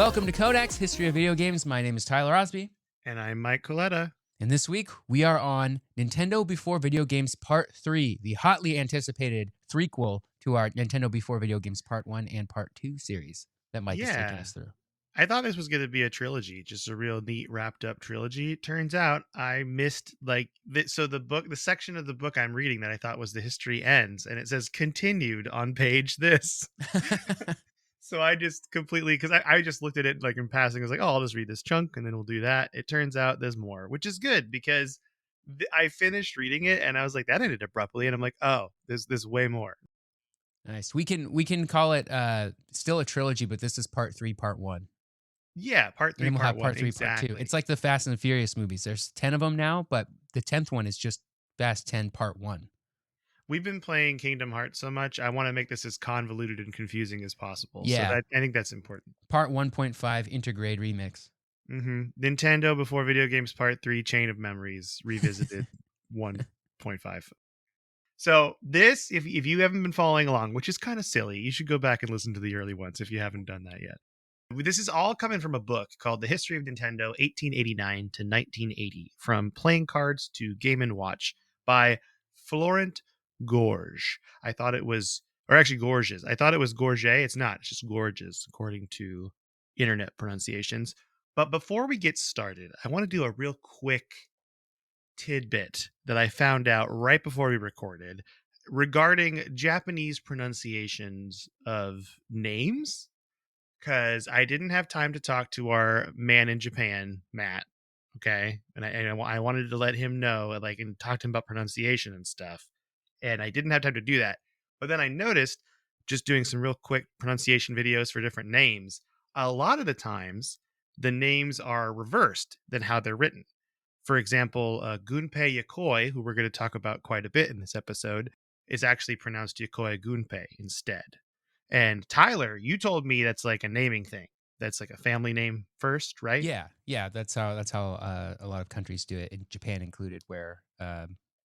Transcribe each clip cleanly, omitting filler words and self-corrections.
Welcome to Kodak's History of Video Games. My name is Tyler Osby. And I'm Mike Coletta. And this week, we are on Nintendo Before Video Games Part 3, the hotly anticipated threequel to our Nintendo Before Video Games Part 1 and Part 2 series that Mike is taking us through. I thought this was going to be a trilogy, just a real neat wrapped up trilogy. Turns out I missed the section of the book I'm reading that I thought was the history ends, and it says continued on page this. So I just completely, because I just looked at it like in passing. I was like, oh, I'll just read this chunk and then we'll do that. It turns out there's more, which is good because I finished reading it and I was like, that ended abruptly. And I'm like, oh, there's way more. Nice. We can call it still a trilogy, but this is Part 3, Part 1. Yeah, Part 3, and we'll Part have 1. Part 3, exactly. Part 2. It's like the Fast and the Furious movies. There's 10 of them now, but the 10th one is just Fast 10 Part 1. We've been playing Kingdom Hearts so much, I want to make this as convoluted and confusing as possible. Yeah. So I think that's important. Part 1.5 Intergrade Remix. Nintendo Before Video Games Part 3 Chain of Memories Revisited 1.5. So this, if you haven't been following along, which is kind of silly, you should go back and listen to the early ones if you haven't done that yet. This is all coming from a book called The History of Nintendo 1889 to 1980, From Playing Cards to Game & Watch by Florent Gorges. I thought it was, or actually Gorges. I thought it was Gorget. It's not. It's just Gorges, according to internet pronunciations. But before we get started, I want to do a real quick tidbit that I found out right before we recorded regarding Japanese pronunciations of names, because I didn't have time to talk to our man in Japan, Matt. Okay. And I wanted to let him know, and talk to him about pronunciation and stuff. And I didn't have time to do that. But then I noticed, just doing some real quick pronunciation videos for different names, a lot of the times the names are reversed than how they're written. For example, Gunpei Yokoi, who we're going to talk about quite a bit in this episode, is actually pronounced Yokoi Gunpei instead. And Tyler, you told me that's like a naming thing. That's like a family name first, right? Yeah. That's how a lot of countries do it, in Japan included, where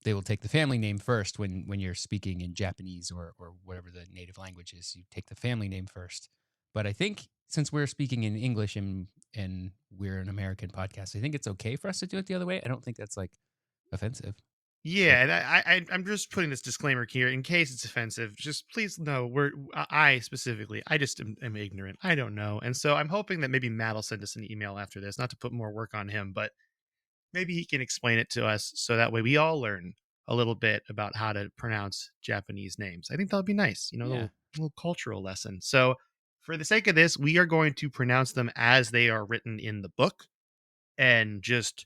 they will take the family name first when you're speaking in Japanese or whatever the native language is. You take the family name first. But I think since we're speaking in English and we're an American podcast, I think it's okay for us to do it the other way. I don't think that's offensive. Yeah, and I'm just putting this disclaimer here in case it's offensive. Just please know, I specifically, I just am ignorant. I don't know, and so I'm hoping that maybe Matt will send us an email after this, not to put more work on him, but maybe he can explain it to us so that way we all learn a little bit about how to pronounce Japanese names. I think that'll be nice, a little cultural lesson. So for the sake of this, we are going to pronounce them as they are written in the book and just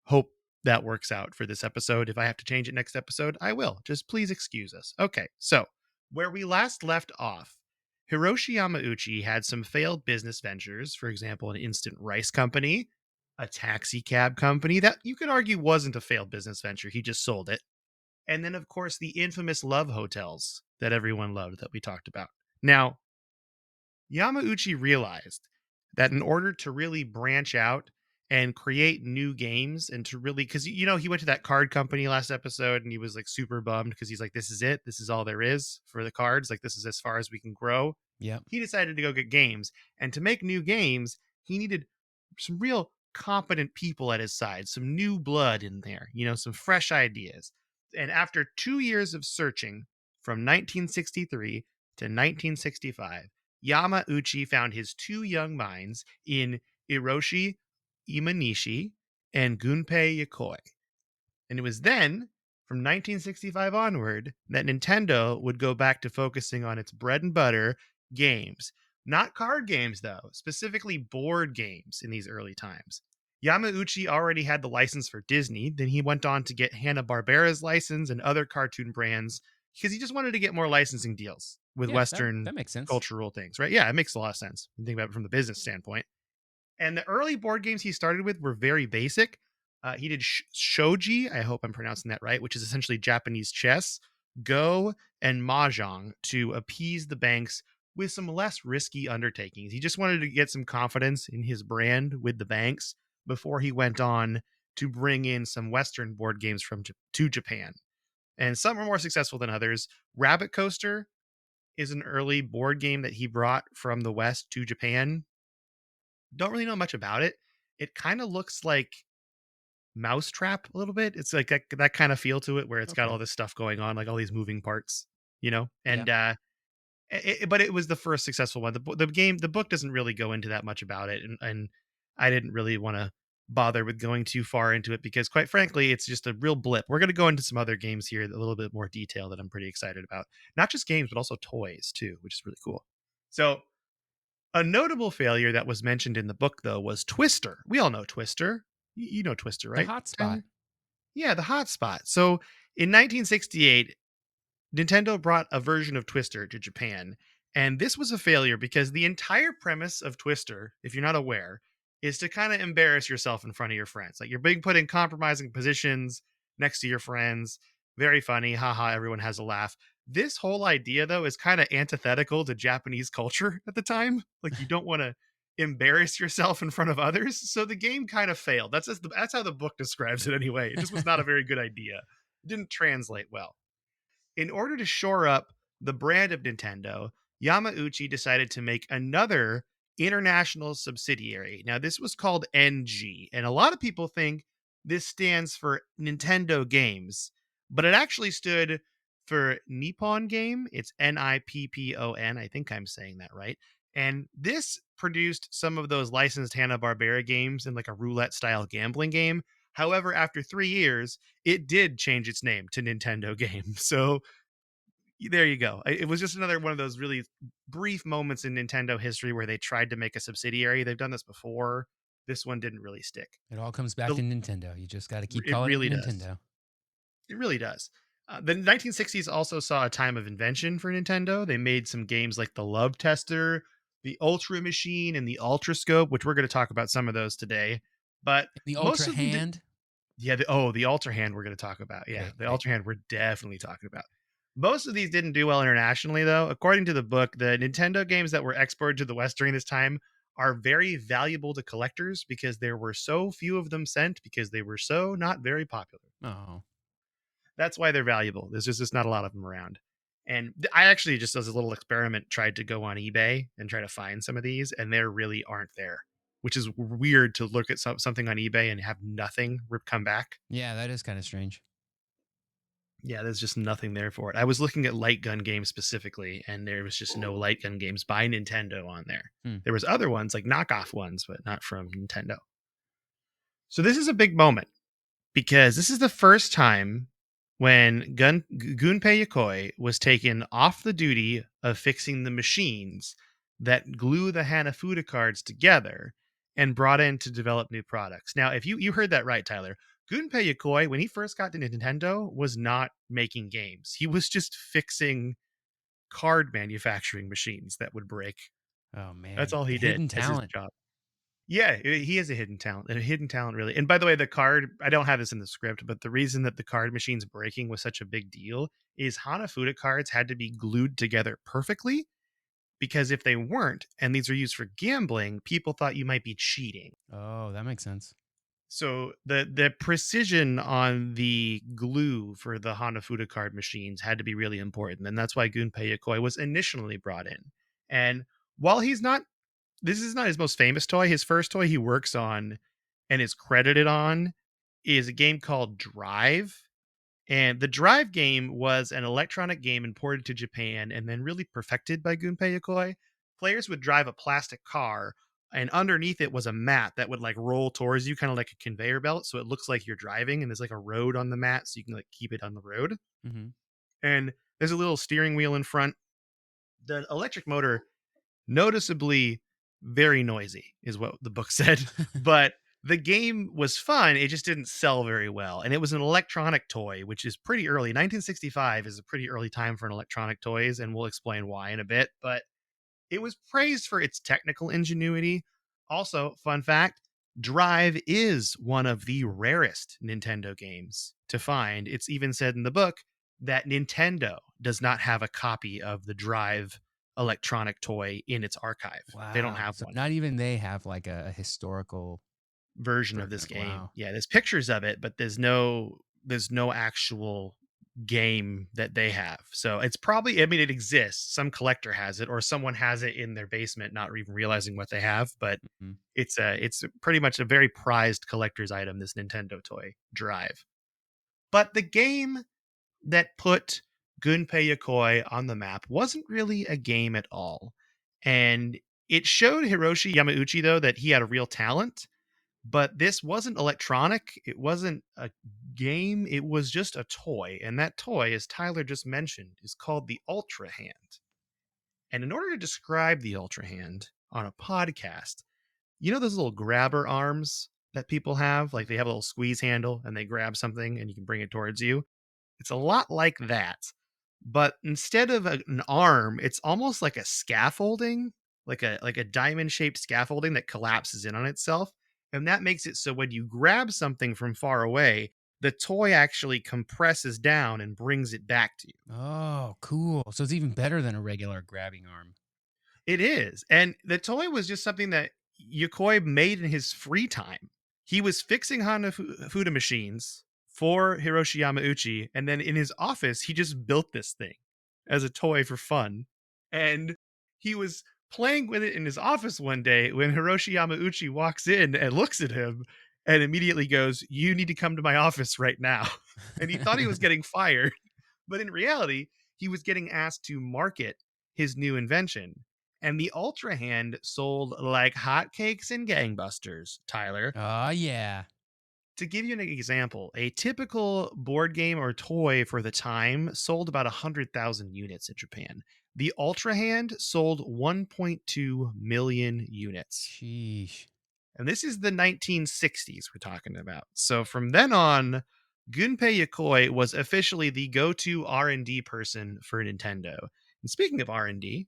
hope that works out for this episode. If I have to change it next episode, I will. Just please excuse us. Okay, so where we last left off, Hiroshi Yamauchi had some failed business ventures, for example, an instant rice company, a taxi cab company that you could argue wasn't a failed business venture. He just sold it. And then, of course, the infamous love hotels that everyone loved that we talked about. Now, Yamauchi realized that in order to really branch out and create new games and to really, because he went to that card company last episode and he was like super bummed because he's like, this is it, this is all there is for the cards, like this is as far as we can grow. Yeah, he decided to go get games, and to make new games he needed some real competent people at his side, some new blood in there, some fresh ideas. And after 2 years of searching, from 1963 to 1965, Yamauchi found his two young minds in Iroshi Imanishi and Gunpei Yokoi. And it was then, from 1965 onward, that Nintendo would go back to focusing on its bread and butter games. Not card games, though, specifically board games in these early times. Yamauchi already had the license for Disney. Then he went on to get Hanna-Barbera's license and other cartoon brands because he just wanted to get more licensing deals with Western that makes sense. Cultural things, right? Yeah, it makes a lot of sense. You think about it from the business standpoint. And the early board games he started with were very basic. He did shogi, I hope I'm pronouncing that right, which is essentially Japanese chess, Go, and Mahjong to appease the banks with some less risky undertakings. He just wanted to get some confidence in his brand with the banks before he went on to bring in some Western board games to Japan. And some were more successful than others. Rabbit Coaster is an early board game that he brought from the West to Japan. Don't really know much about it. It kind of looks like Mousetrap a little bit. It's like that kind of feel to it, where it's got Okay. all this stuff going on, like all these moving parts, you know. Yeah. And but it was the first successful one. The book doesn't really go into that much about it, and I didn't really want to bother with going too far into it because, quite frankly, it's just a real blip. We're going to go into some other games here, a little bit more detail that I'm pretty excited about. Not just games, but also toys too, which is really cool. So, a notable failure that was mentioned in the book, though, was Twister. We all know Twister. You know Twister, The right, hotspot. Tyler? Yeah, the hotspot. So, in 1968, Nintendo brought a version of Twister to Japan, and this was a failure because the entire premise of Twister, if you're not aware, is to kind of embarrass yourself in front of your friends. Like, you're being put in compromising positions next to your friends. Very funny. Haha, everyone has a laugh. This whole idea, though, is kind of antithetical to Japanese culture at the time. Like, you don't want to embarrass yourself in front of others. So the game kind of failed. That's how the book describes it anyway. It just was not a very good idea. It didn't translate well. In order to shore up the brand of Nintendo, Yamauchi decided to make another international subsidiary. Now, this was called NG, and a lot of people think this stands for Nintendo Games, but it actually stood for Nippon Game. It's Nippon. I think I'm saying that right. And this produced some of those licensed Hanna-Barbera games in like a roulette style gambling game. However, after 3 years, it did change its name to Nintendo Game. So there you go. It was just another one of those really brief moments in Nintendo history where they tried to make a subsidiary. They've done this before. This one didn't really stick. It all comes back The to Nintendo. You just got to keep It calling it really does. Nintendo. It really does. The 1960s also saw a time of invention for Nintendo. They made some games like the Love Tester, the Ultra Machine, and the Ultra Scope, which we're going to talk about some of those today. But The most Ultra of them did. Hand. Yeah, the Ultra Hand we're going to talk about. Yeah, Great, the great. Ultra Hand we're definitely talking about. Most of these didn't do well internationally, though. According to the book, the Nintendo games that were exported to the West during this time are very valuable to collectors because there were so few of them sent because they were so not very popular. Oh, That's why they're valuable. There's just not a lot of them around. And I actually, just as a little experiment, tried to go on eBay and try to find some of these, and there really aren't there, which is weird to look at something on eBay and have nothing come back. yeah, that is kind of strange. Yeah, there's just nothing there for it. I was looking at light gun games specifically, and there was just no light gun games by Nintendo on there. Hmm. There was other ones, like knockoff ones, but not from Nintendo. So this is a big moment because this is the first time when Gunpei Yokoi was taken off the duty of fixing the machines that glue the Hanafuda cards together and brought in to develop new products. Now, if you heard that right, Tyler, Gunpei Yokoi, when he first got to Nintendo, was not making games. He was just fixing card manufacturing machines that would break. Oh man, That's all he did hidden as his talent. job. Yeah, he is a hidden talent, really. And by the way, the card, I don't have this in the script, but the reason that the card machines breaking was such a big deal is Hanafuda cards had to be glued together perfectly because if they weren't, and these are used for gambling, people thought you might be cheating. Oh, that makes sense. So the precision on the glue for the Hanafuda card machines had to be really important, and that's why Gunpei Yokoi was initially brought in. And while this is not his most famous toy. His first toy he works on and is credited on is a game called Drive. And the Drive game was an electronic game imported to Japan and then really perfected by Gunpei Yokoi. Players would drive a plastic car, and underneath it was a mat that would like roll towards you, kind of like a conveyor belt. So it looks like you're driving, and there's like a road on the mat, so you can like keep it on the road. Mm-hmm. And there's a little steering wheel in front. The electric motor noticeably very noisy is what the book said, but the game was fun. It just didn't sell very well, and it was an electronic toy, which is pretty early. 1965 is a pretty early time for an electronic toys, and we'll explain why in a bit. But it was praised for its technical ingenuity. Also, fun fact, Drive is one of the rarest Nintendo games to find. It's even said in the book that Nintendo does not have a copy of the Drive electronic toy in its archive. They don't Wow. have So one not even they have like a historical. version of this game. Wow. Yeah, there's pictures of it, but there's no actual game that they have. So it's probably, I mean, it exists. Some collector has it, or someone has it in their basement, not even realizing what they have. But Mhm. it's pretty much a very prized collector's item, this Nintendo toy Drive. But the game that put Gunpei Yokoi on the map wasn't really a game at all. And it showed Hiroshi Yamauchi, though, that he had a real talent. But this wasn't electronic. It wasn't a game. It was just a toy. And that toy, as Tyler just mentioned, is called the Ultra Hand. And in order to describe the Ultra Hand on a podcast, you know those little grabber arms that people have? Like they have a little squeeze handle and they grab something and you can bring it towards you. It's a lot like that, but instead of an arm, it's almost like a scaffolding, like a diamond-shaped scaffolding that collapses in on itself, and that makes it so when you grab something from far away, the toy actually compresses down and brings it back to you. Oh, cool. So it's even better than a regular grabbing arm. It is. And the toy was just something that Yokoi made in his free time. He was fixing Hanafuda machines for Hiroshi Yamauchi, and then in his office, he just built this thing as a toy for fun. And he was playing with it in his office one day when Hiroshi Yamauchi walks in and looks at him and immediately goes, "You need to come to my office right now." And he thought he was getting fired, but in reality, he was getting asked to market his new invention. And the Ultra Hand sold like hotcakes and gangbusters, Tyler. Oh, yeah. To give you an example, a typical board game or toy for the time sold about 100,000 units in Japan. The Ultra Hand sold 1.2 million units. Sheesh. And this is the 1960s we're talking about. So from then on, Gunpei Yokoi was officially the go-to R&D person for Nintendo. And speaking of R&D,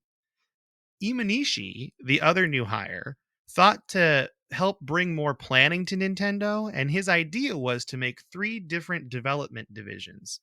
Imanishi, the other new hire, thought to help bring more planning to Nintendo, and his idea was to make three different development divisions.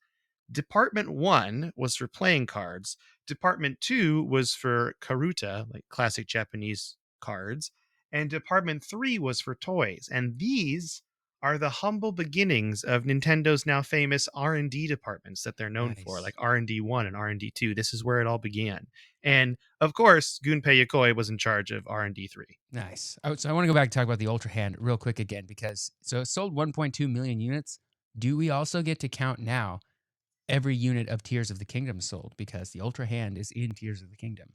Department 1 was for playing cards, Department 2 was for karuta, like classic Japanese cards, and Department 3 was for toys. And these are the humble beginnings of Nintendo's now famous R&D departments that they're known for, Nice. like R&D 1 and R&D 2. This is where it all began. And of course, Gunpei Yokoi was in charge of R&D 3. Nice. So I want to go back and talk about the Ultra Hand real quick again because so it sold 1.2 million units. Do we also get to count now every unit of Tears of the Kingdom sold because the Ultra Hand is in Tears of the Kingdom?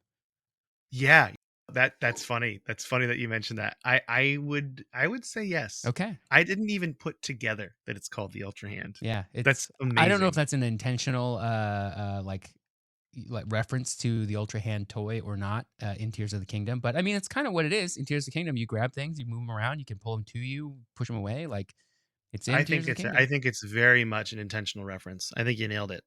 Yeah, that's funny. That's funny that you mentioned that. I would say yes. Okay. I didn't even put together that it's called the Ultra Hand. Yeah, That's it's I don't know if amazing. that's an intentional like reference to the Ultra Hand toy or not in Tears of the Kingdom, but I mean it's kind of what it is in Tears of the Kingdom. You grab things, you move them around, you can pull them to you, push them away, like it's in Tears of the I Kingdom. think it's very much an intentional reference. I think you nailed it.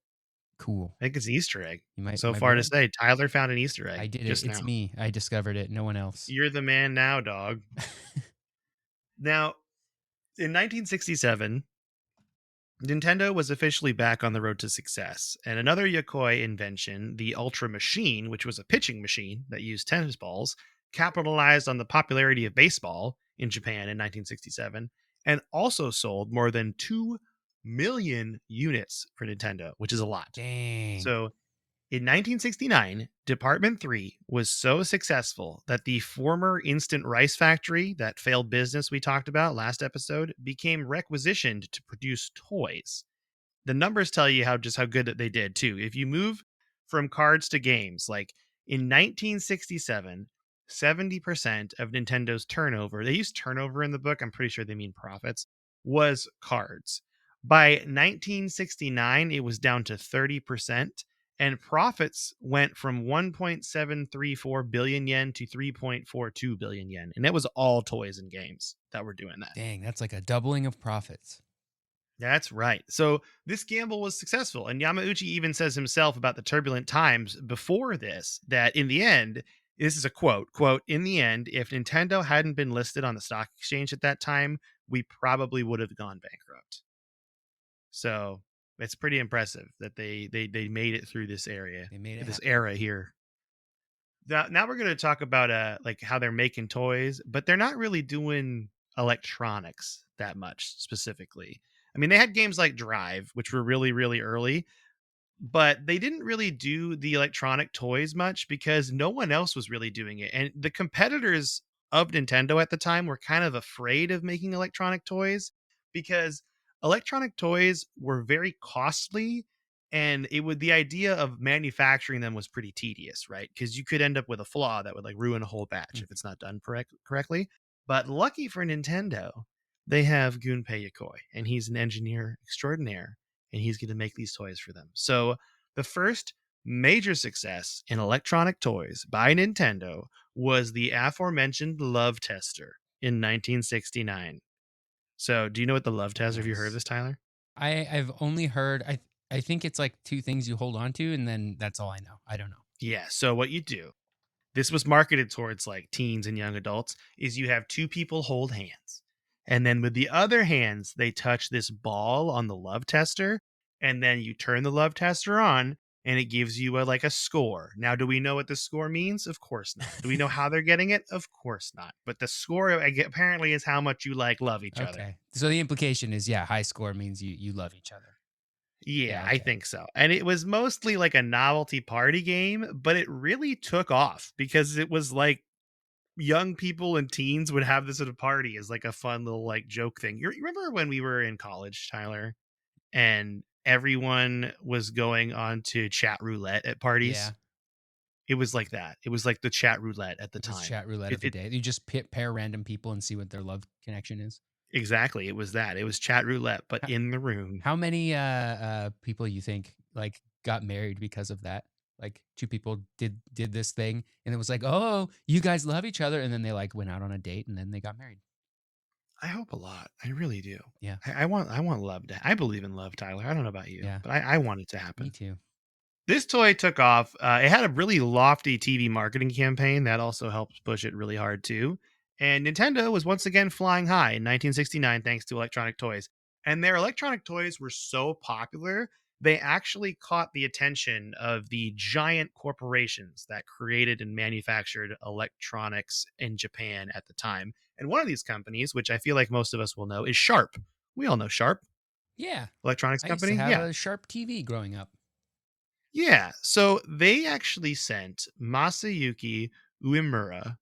Cool. I think it's an Easter egg. You So might be far to right. say, Tyler found an Easter I egg did it. just It's now. me. I discovered it. No one else. You're the man now, dog. Now, in 1967, Nintendo was officially back on the road to success, and another Yokoi invention, the Ultra Machine, which was a pitching machine that used tennis balls, capitalized on the popularity of baseball in Japan in 1967 and also sold more than 2 million units for Nintendo, which is a lot. Dang. So in 1969, Department 3 was so successful that the former Instant Rice factory, that failed business we talked about last episode, became requisitioned to produce toys. The numbers tell you how good that they did too. If you move from cards to games, like in 1967, 70% of Nintendo's turnover, they use turnover in the book, I'm pretty sure they mean profits, was cards. By 1969, it was down to 30%, and profits went from 1.734 billion yen to 3.42 billion yen. And it was all toys and games that were doing that. Dang, that's like a doubling of profits. That's right. So this gamble was successful. And Yamauchi even says himself about the turbulent times before this that in the end, this is a quote, in the end, if Nintendo hadn't been listed on the stock exchange at that time, we probably would have gone bankrupt. So it's pretty impressive that they made it through this They made it this happen. era here. Now we're going to talk about like how they're making toys, but they're not really doing electronics that much specifically. I mean, they had games like Drive, which were really, really early, but they didn't really do the electronic toys much because no one else was really doing it. And the competitors of Nintendo at the time were kind of afraid of making electronic toys because electronic toys were very costly, and it would the idea of manufacturing them was pretty tedious, right? Because you could end up with a flaw that would like ruin a whole batch if Mhm. it's not done correctly. But lucky for Nintendo, they have Gunpei Yokoi, and he's an engineer extraordinaire, and he's going to make these toys for them. So the first major success in electronic toys by Nintendo was the aforementioned Love Tester in 1969. So, do you know what the Love Tester? Have you heard of Nice. this, Tyler? I've only heard. I think it's like two things you hold on to, and then that's all I know. I don't know. Yeah. So, what you do, this was marketed towards like teens and young adults, is you have two people hold hands. And then with the other hands, they touch this ball on the love tester. And then you turn the love tester on and it gives you like a score. Now, do we know what the score means? Of course not. Do we know how they're getting it? Of course not. But the score apparently is how much you like love each other. Okay. So the implication is, yeah, high score means you love each other. Yeah, Yeah. I Okay. think so. And it was mostly like a novelty party game, but it really took off because it was like young people and teens would have this at a party as like a fun little like joke thing. You remember when we were in college, Tyler, and everyone was going on to chat roulette at parties? Yeah. It was like that. It was like the chat roulette at the It was time. chat roulette of the It day. You just pair random people and see what their love connection is. exactly. It was that. It was chat roulette, but How, in the room. how many people you think like got married because of that? Like two people did this thing, and it was like, oh, you guys love each other, and then they like went out on a date, and then they got married. I hope a lot. I really do. Yeah. I want love to. I believe in love, Tyler. I don't know about you, Yeah. but I want it to Me happen. too. This toy took off. It had a really lofty TV marketing campaign that also helped push it really hard too. And Nintendo was once again flying high in 1969 thanks to electronic toys. And their electronic toys were so popular, they actually caught the attention of the giant corporations that created and manufactured electronics in Japan at the time. And one of these companies, which I feel like most of us will know, is Sharp. We all know Sharp, Yeah. electronics I used to company. have Yeah. a Sharp TV growing up. Yeah, so they actually sent Masayuki Uemura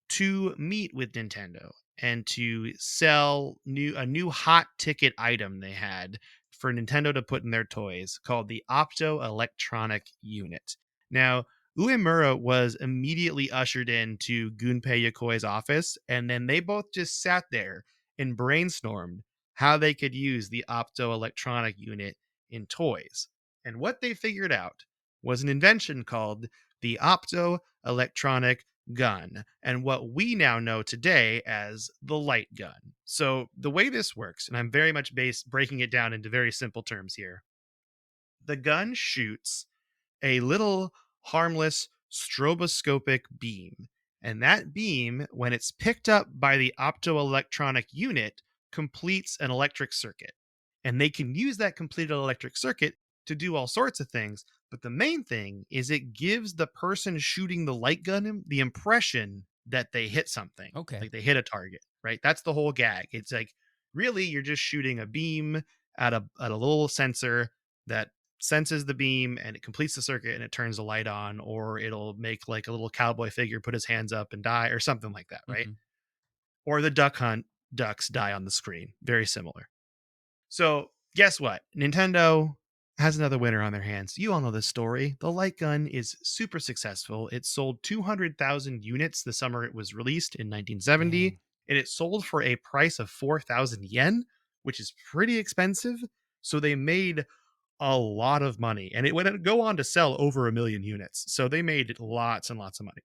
to meet with Nintendo and to sell a new hot ticket item they had for Nintendo to put in their toys called the Opto Electronic Unit. Now, Uemura was immediately ushered into Gunpei Yokoi's office, and then they both just sat there and brainstormed how they could use the Opto Electronic Unit in toys. And what they figured out was an invention called the Opto Electronic Gun, and what we now know today as the light gun. So, the way this works, and I'm very much breaking it down into very simple terms here, the gun shoots a little harmless stroboscopic beam. And that beam, when it's picked up by the optoelectronic unit, completes an electric circuit. And they can use that completed electric circuit to do all sorts of things. But the main thing is it gives the person shooting the light gun the impression that they hit something, Okay. like they hit a target, right? That's the whole gag. It's like, really, you're just shooting a beam at a little sensor that senses the beam and it completes the circuit and it turns the light on, or it'll make like a little cowboy figure put his hands up and die or something like that, right? Hmm. Or the ducks die on the screen. Very similar. So, guess what? Nintendo has another winner on their hands. You all know this story. The light gun is super successful. It sold 200,000 units the summer it was released in 1970, Dang. and it sold for a price of 4,000 yen, which is pretty expensive. So they made a lot of money, and it would go on to sell over 1 million units. So they made lots and lots of money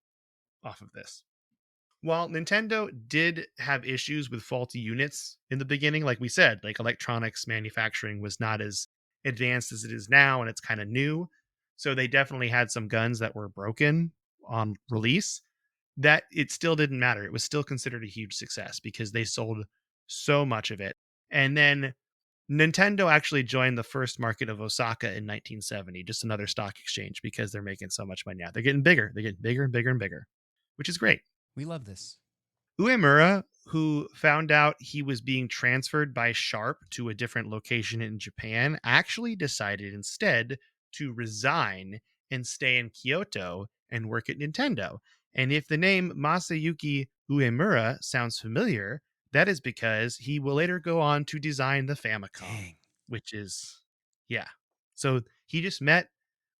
off of this. While Nintendo did have issues with faulty units in the beginning, like we said, like electronics manufacturing was not as advanced as it is now, and it's kind of new. So they definitely had some guns that were broken on release. That it still didn't matter. It was still considered a huge success because they sold so much of it. And then Nintendo actually joined the first market of Osaka in 1970, just another stock exchange because they're making so much money now. They're getting bigger. They're getting bigger and bigger and bigger, which is great. We love this. Uemura, who found out he was being transferred by Sharp to a different location in Japan, actually decided instead to resign and stay in Kyoto and work at Nintendo. And if the name Masayuki Uemura sounds familiar, that is because he will later go on to design the Famicom, Dang. which is, yeah. So he just met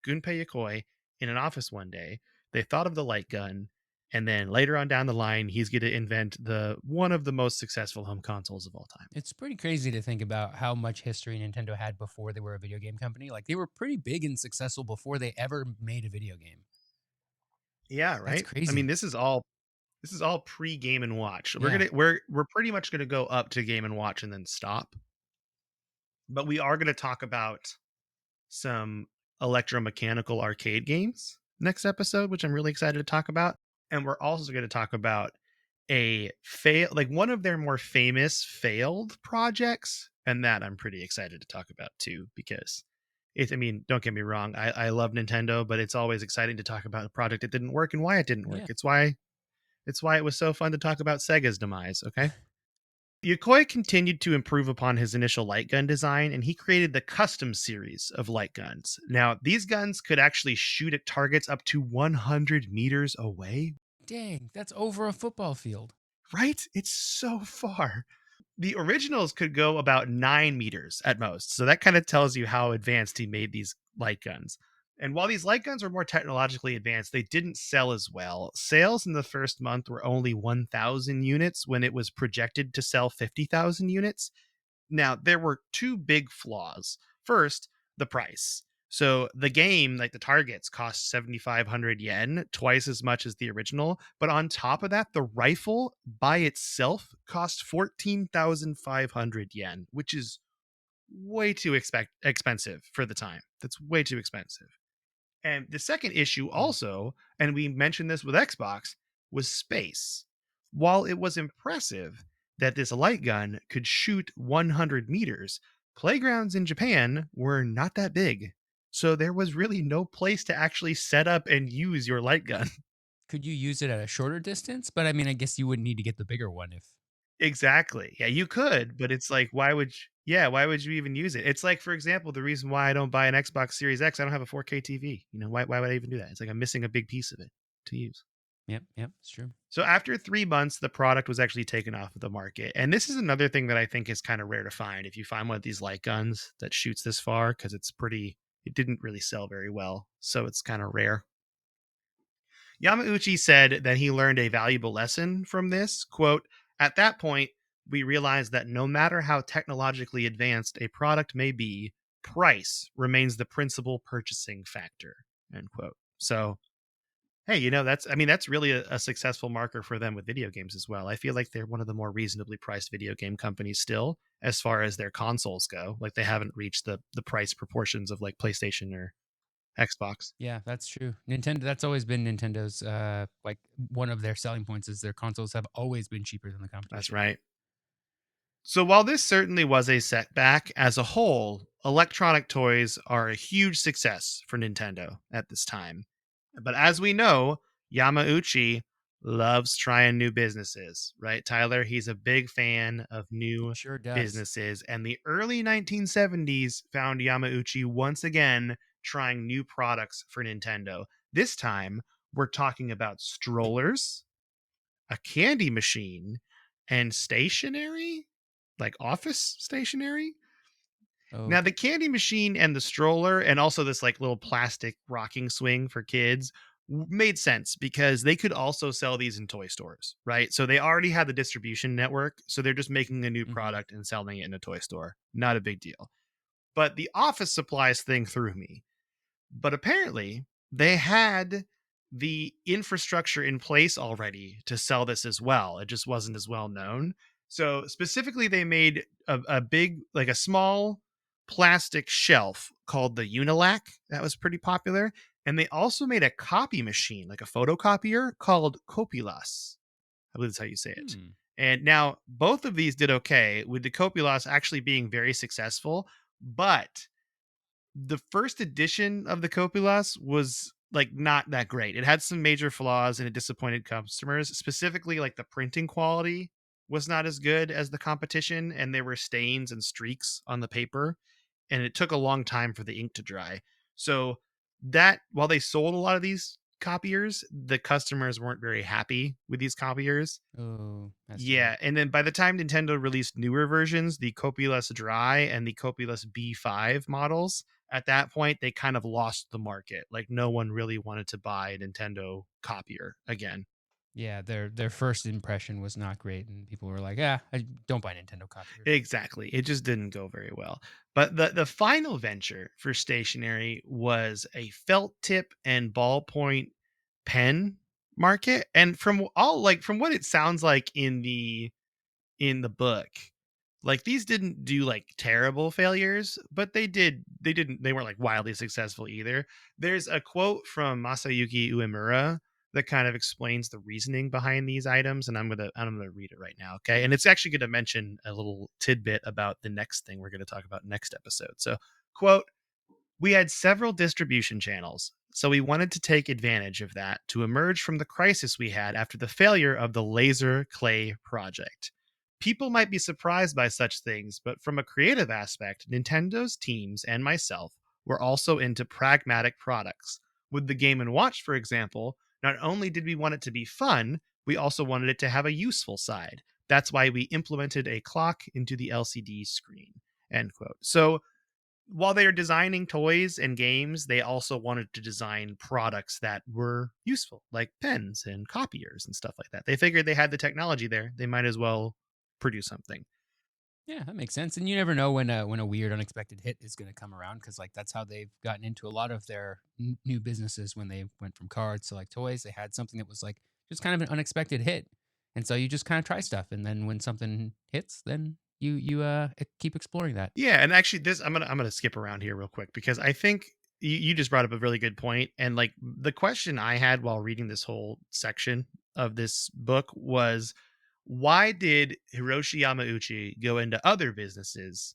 Gunpei Yokoi in an office one day. They thought of the light gun, and then later on down the line, he's going to invent the one of the most successful home consoles of all time. It's pretty crazy to think about how much history Nintendo had before they were a video game company. Like they were pretty big and successful before they ever made a video game. Yeah, That's right. I mean, crazy. this is all pre Game and Watch. We're Yeah. gonna we're pretty much gonna go up to Game and Watch and then stop. But we are gonna talk about some electromechanical arcade games next episode, which I'm really excited to talk about. And we're also going to talk about a one of their more famous failed projects, and that I'm pretty excited to talk about too, because I mean, don't get me wrong, I love Nintendo, but it's always exciting to talk about a project that didn't work and why it didn't work. Yeah. It's why it was so fun to talk about Sega's demise. Okay. Yokoi continued to improve upon his initial light gun design, and he created the custom series of light guns. Now, these guns could actually shoot at targets up to 100 meters away. Dang, that's over a football field. Right? It's so far. The originals could go about 9 meters at most. So that kind of tells you how advanced he made these light guns. And while these light guns were more technologically advanced, they didn't sell as well. Sales in the first month were only 1,000 units when it was projected to sell 50,000 units. Now, there were two big flaws. First, the price. So the game, like the targets, cost 7,500 yen, twice as much as the original. But on top of that, the rifle by itself cost 14,500 yen, which is way too expensive for the time. That's way too expensive. And the second issue Hmm. also, and we mentioned this with Xbox, was space. While it was impressive that this light gun could shoot 100 meters, playgrounds in Japan were not that big. So there was really no place to actually set up and use your light gun. Could you use it at a shorter distance? But I mean, I guess you wouldn't need to get the bigger one if. Exactly. Yeah, you could, but it's like, why would you even use it? It's like, for example, the reason why I don't buy an Xbox Series X, I don't have a 4K TV. Why would I even do that? It's like I'm missing a big piece of it to use. Yep, it's true. So after 3 months, the product was actually taken off of the market. And this is another thing that I think is kind of rare to find. If you find one of these light guns that shoots this far, because it didn't really sell very well. So it's kind of rare. Yamauchi said that he learned a valuable lesson from this. Quote, at that point, we realized that no matter how technologically advanced a product may be, price remains the principal purchasing factor. End quote. So hey, that's really a successful marker for them with video games as well. I feel like they're one of the more reasonably priced video game companies still, as far as their consoles go. Like they haven't reached the price proportions of like PlayStation or Xbox. Yeah, that's true. Nintendo. That's always been Nintendo's. Like one of their selling points is their consoles have always been cheaper than the That's competition. right. So while this certainly was a setback, as a whole, electronic toys are a huge success for Nintendo at this time. But as we know, Yamauchi loves trying new businesses, right, Tyler? He's a big fan of new Sure does. businesses. And the early 1970s found Yamauchi once again trying new products for Nintendo. This time, we're talking about strollers, a candy machine, and stationery, like office stationery. Now, the Okay. candy machine and the stroller, and also this like little plastic rocking swing for kids, made sense because they could also sell these in toy stores, right? So they already had the distribution network. So they're just making a new Mm-hmm. product and selling it in a toy store. Not a big deal. But the office supplies thing threw me. But apparently, they had the infrastructure in place already to sell this as well. It just wasn't as well known. So specifically, they made a big, like a small plastic shelf called the Unilac. That was pretty popular. And they also made a copy machine, like a photocopier called Copilas. I believe that's how you say it. Hmm. And now both of these did okay, with the Copilas actually being very successful. But the first edition of the Copilas was like not that great. It had some major flaws and it disappointed customers. Specifically, like the printing quality was not as good as the competition, and there were stains and streaks on the paper, and it took a long time for the ink to dry. So that while they sold a lot of these copiers, the customers weren't very happy with these copiers. Oh, that's too bad. Yeah, and then by the time Nintendo released newer versions, the Copyless Dry and the Copyless B5 models, at that point they kind of lost the market. Like no one really wanted to buy a Nintendo copier again. Yeah, their first impression was not great, and people were like, "Ah, I don't buy Nintendo copiers." Exactly. It just didn't go very well. But the final venture for stationery was a felt tip and ballpoint pen market. And from what it sounds like in the book, like these didn't do like terrible failures, but they weren't like wildly successful either. There's a quote from Masayuki Uemura that kind of explains the reasoning behind these items, and I'm gonna read it right now, okay? And it's actually gonna mention a little tidbit about the next thing we're gonna talk about next episode. So, quote, we had several distribution channels, so we wanted to take advantage of that to emerge from the crisis we had after the failure of the laser clay project. People might be surprised by such things, but from a creative aspect, Nintendo's teams and myself were also into pragmatic products. With the Game and Watch, for example, not only did we want it to be fun, we also wanted it to have a useful side. That's why we implemented a clock into the LCD screen. End quote. So while they are designing toys and games, they also wanted to design products that were useful, like pens and copiers and stuff like that. They figured they had the technology there; they might as well produce something. Yeah, that makes sense. And you never know when a weird, unexpected hit is going to come around because like that's how they've gotten into a lot of their new businesses when they went from cards to like toys. They had something that was like just kind of an unexpected hit, and so you just kind of try stuff, and then when something hits, then you keep exploring that. Yeah, and actually, this I'm gonna skip around here real quick because I think you just brought up a really good point. And like the question I had while reading this whole section of this book was, why did Hiroshi Yamauchi go into other businesses,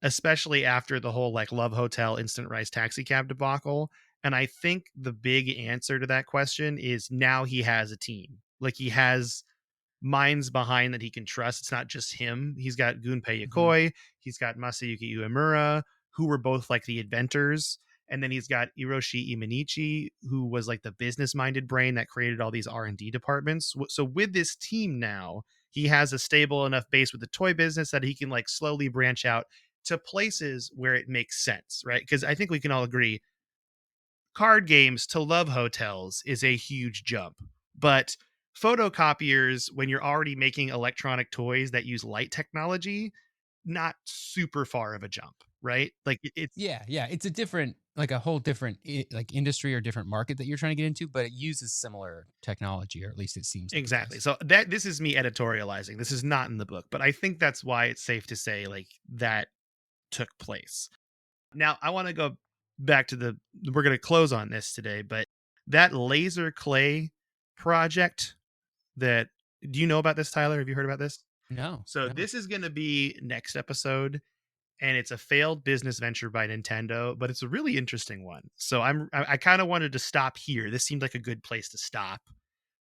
especially after the whole like Love Hotel instant rice taxi cab debacle? And I think the big answer to that question is now he has a team. Like he has minds behind that he can trust. It's not just him. He's got Gunpei Hmm. Yokoi, he's got Masayuki Uemura, who were both like the inventors. And then he's got Iroshi Imanishi, who was like the business-minded brain that created all these R&D departments. So with this team now, he has a stable enough base with the toy business that he can like slowly branch out to places where it makes sense, right? Because I think we can all agree card games to love hotels is a huge jump. But photocopiers, when you're already making electronic toys that use light technology, not super far of a jump, right? Like it's Yeah, yeah, it's a different, like a whole different like industry or different market that you're trying to get into, but it uses similar technology, or at least it seems like it exactly. does. So that this is me editorializing. This is not in the book, but I think that's why it's safe to say like that took place. Now, I want to go back to we're going to close on this today, but that laser clay project that do you know about this, Tyler? Have you heard about this? No, So no. this is going to be next episode, and it's a failed business venture by Nintendo, but it's a really interesting one. So I kind of wanted to stop here. This seemed like a good place to stop,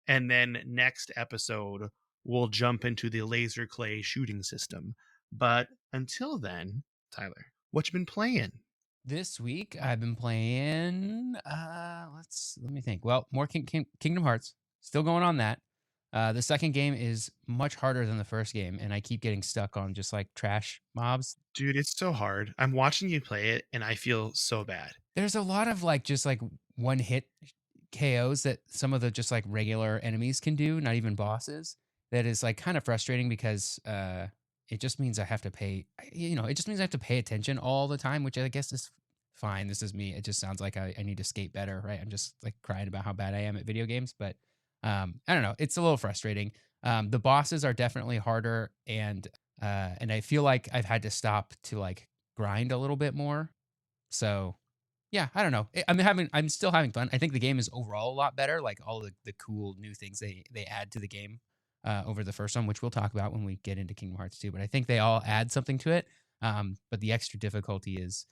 and then next episode we'll jump into the laser clay shooting system. But until then, Tyler, what you been playing? This week I've been playing. Let me think. Well, more Kingdom Hearts. Still going on that. The second game is much harder than the first game, and I keep getting stuck on just like trash mobs. Dude, it's so hard. I'm watching you play it, and I feel so bad. There's a lot of like just like one hit KOs that some of the just like regular enemies can do, not even bosses. That is like kind of frustrating because it just means I have to pay, it just means I have to pay attention all the time, which I guess is fine. This is me. It just sounds like I need to skate better, right? I'm just like crying about how bad I am at video games, but I don't know. It's a little frustrating. The bosses are definitely harder, and I feel like I've had to stop to like grind a little bit more. So yeah, I don't know. I'm still having fun. I think the game is overall a lot better. Like all the cool new things they add to the game over the first one, which we'll talk about when we get into Kingdom Hearts 2. But I think they all add something to it. But the extra difficulty is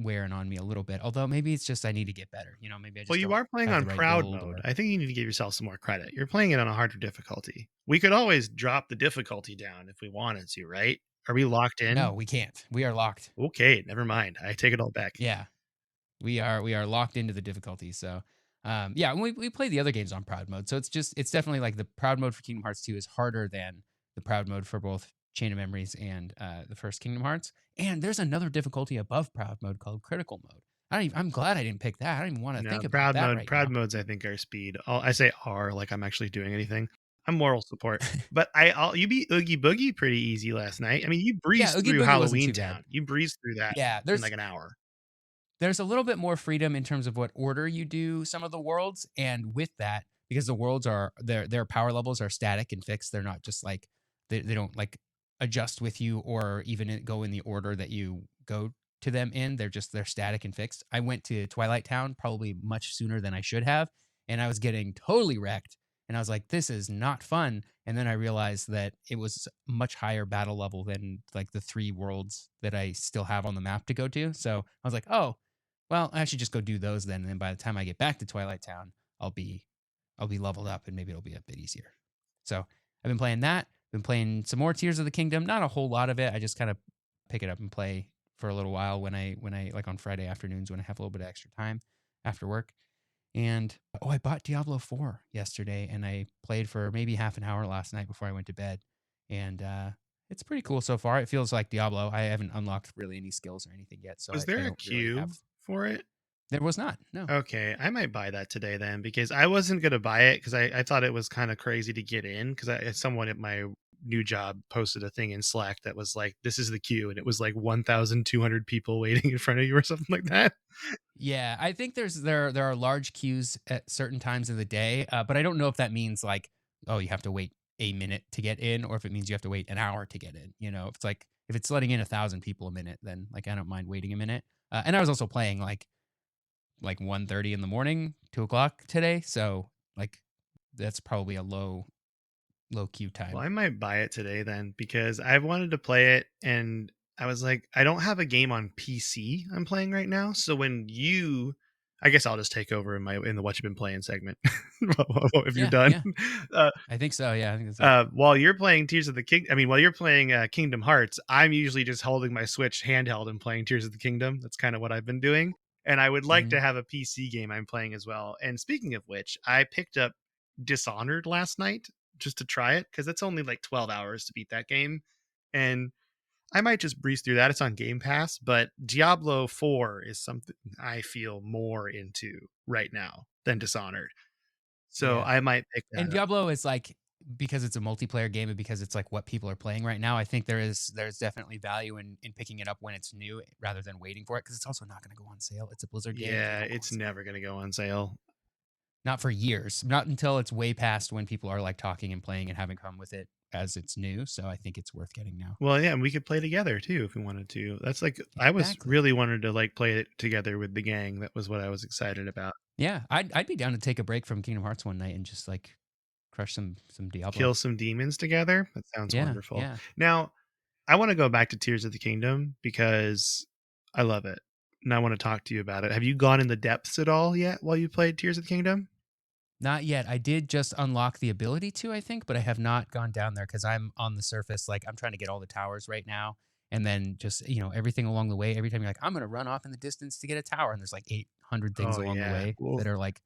wearing on me a little bit. Although maybe it's just I need to get better. Maybe I Well, just you don't are playing have on the right proud build mode. or I think you need to give yourself some more credit. You're playing it on a harder difficulty. We could always drop the difficulty down if we wanted to, right? Are we locked no, in? we can't. We are locked. Okay, never mind. I take it all back. Yeah. we are locked into the difficulty. So yeah, and we play the other games on proud mode. So it's definitely like the proud mode for Kingdom Hearts 2 is harder than the proud mode for both Chain of Memories and the first Kingdom Hearts. And there's another difficulty above proud mode called critical mode. I'm glad I didn't pick that. I don't even want to No, think about that right proud now. modes I think are speed. I say are like I'm actually doing anything. I'm moral support. But you beat Oogie Boogie pretty easy last night. I mean, you Yeah, breezed Oogie through Boogie wasn't Halloween too bad. Town. You breezed through that Yeah, in like an hour. there's a little bit more freedom in terms of what order you do some of the worlds, and with that, because the worlds are their power levels are static and fixed, they're not just like they don't like adjust with you or even go in the order that you go to them in. They're static and fixed. I went to Twilight Town probably much sooner than I should have, and I was getting totally wrecked, and I was like, this is not fun. And then I realized that it was much higher battle level than like the 3 worlds that I still have on the map to go to. So I was like, oh, well, I should just go do those then. And then by the time I get back to Twilight Town, I'll be leveled up and maybe it'll be a bit easier. So I've been playing that. Been playing some more Tears of the Kingdom. Not a whole lot of it. I just kind of pick it up and play for a little while when I like on Friday afternoons when I have a little bit of extra time after work. And I bought Diablo 4 yesterday and I played for maybe half an hour last night before I went to bed. And it's pretty cool so far. It feels like Diablo. I haven't unlocked really any skills or anything yet, so Was I there a don't really queue have. for it? There was not. No. Okay, I might buy that today then because I wasn't gonna buy it because I thought it was kind of crazy to get in because someone at my new job posted a thing in Slack that was like, "This is the queue," and it was like 1,200 people waiting in front of you or something like that. Yeah, I think there are large queues at certain times of the day, but I don't know if that means like, oh, you have to wait a minute to get in, or if it means you have to wait an hour to get in. You know, if it's like if it's letting in 1,000 people a minute, then like I don't mind waiting a minute. And I was also playing like 1:30 in the morning, 2 o'clock today, so like that's probably a low queue Well, time. I might buy it today then because I've wanted to play it and I was like, I don't have a game on PC I'm playing right now. So I guess I'll just take over in the what you've been playing segment if you're Yeah, done. yeah, Uh, I think so. Yeah, I think that's it. while you're playing while you're playing Kingdom Hearts, I'm usually just holding my Switch handheld and playing Tears of the Kingdom. That's kind of what I've been doing. And I would like Hmm. to have a PC game I'm playing as well. And speaking of which, I picked up Dishonored last night just to try it because it's only like 12 hours to beat that game. And I might just breeze through that. It's on Game Pass, but Diablo 4 is something I feel more into right now than Dishonored. So Yeah. I might pick And that up. Diablo is like because it's a multiplayer game and because it's like what people are playing right now. I think there's definitely value in picking it up when it's new rather than waiting for it because it's also not going to go on sale. It's a Blizzard game; they Yeah, don't go on it's sale. never going to go on sale. Not for years. Not until it's way past when people are like talking and playing and having fun with it as it's new. So I think it's worth getting now. Well, yeah, and we could play together too if we wanted to. That's like I was Exactly. really wanted to like play it together with the gang. That was what I was excited about. Yeah, I'd be down to take a break from Kingdom Hearts one night and just like crush some Diablo. Kill some demons together. That sounds Yeah, wonderful. yeah. Now, I want to go back to Tears of the Kingdom because I love it. And I want to talk to you about it. Have you gone in the depths at all yet while you played Tears of the Kingdom? Not yet. I did just unlock the ability to, I think, but I have not gone down there because I'm on the surface. Like I'm trying to get all the towers right now. And then just, everything along the way. Every time you're like, I'm going to run off in the distance to get a tower. And there's like 800 things Oh along the yeah. way Well, that are like